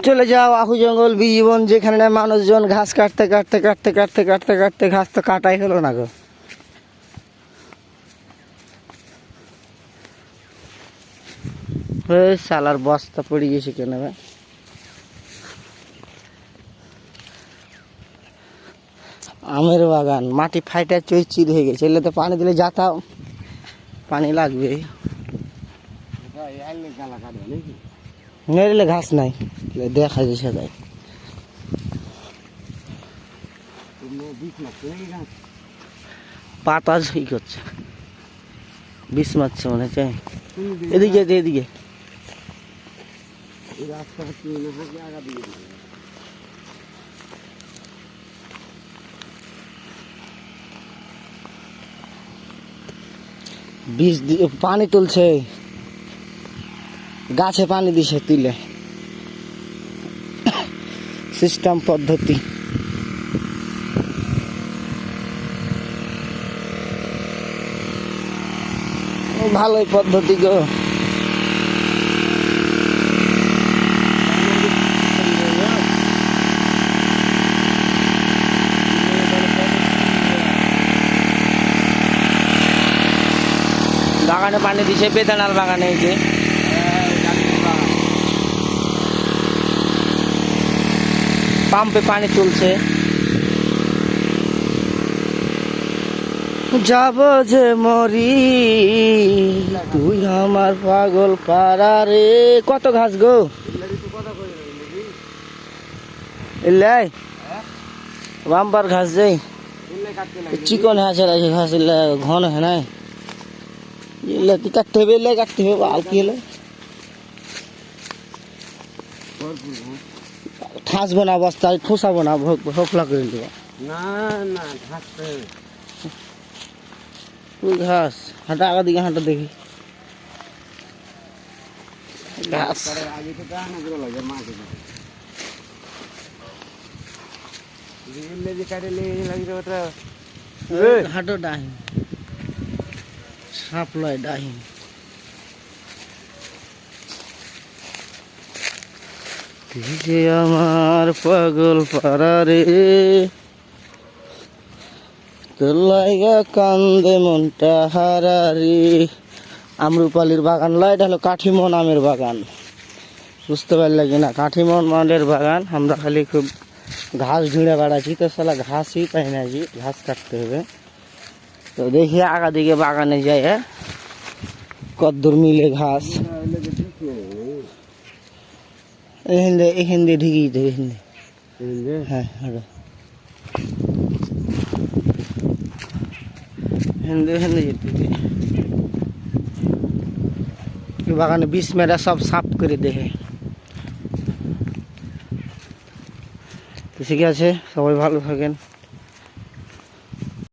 চলে যাও আহু জঙ্গল জীবন, যেখানে না মানুষজন ঘাস কাটতে কাটতে কাটতে কাটতে কাটতে কাটতে ঘাস তো কাটাই হলো না গো। শালার বস্তা পড়ে গেছে কেন ভাই? আমের বাগান মাটি ফাইটা চৈচির হয়ে গেছে, এলে তো পানি দিলে যাতাও পানি লাগবে। নেড়লে ঘাস নাই, দেখা যায় সেটাই। পাতা ঝই করছে, বিষ মারছে মনে হচ্ছে। এদিকে এদিকে বিষ দিয়ে পানি তুলছে, গাছে পানি দিছে তুলে, সিস্টেম পদ্ধতি। ভালোই পদ্ধতি গো। বাগানে পানি দিছে, বেদানার বাগানে এই যে পাম্পে পানি তুলছে। যাব যে মরি তুই আমার পাগল পাড়া রে। কত ঘাস গো এলাই বাম্পার ঘাস যাই, চিকন হাঁসের আছে ঘাস, ঘন হ্যাঁ নাই কাটতে হবে, এলাই কাটতে হবে। আর কি হলো ঠাসবো না, বস্তায় ঠোসাবো না, হোকলা করে দেবো না না ঘাস ঘাস। হাঁটা আগা দিকে হাঁটা দেখি ঘাস। আগে তো লাগে মাটি হাঁটো ডাহিন, সাপ লয় ডাহিন। তুই যে আমার পাগল পাড়া রে, তোর লাইগা কান্দে মনটা হারা রে। আমরুপালির বাগান লয়, এটা হলো কাঠিমন আমের বাগান। বুঝতে পারলে কিনা, কাঠিমন আমের বাগান। আমরা খালি খুব ঘাস ঝুড়ে বেড়াচ্ছি, তো সালা ঘাসই পাই না, জি ঘাস কাটতে হবে। তো দেখি আগা দিকে বাগানে যাই, হ্যাঁ কদ্দূর মিলে ঘাস। এখান দিয়ে ঢুকিয়ে দেবে, এখান দিয়ে। হ্যাঁ হাঁটো বাগানে বিষ মেরা সব সাফ করে দেহে। ঠিক আছে, সবাই ভালো থাকেন।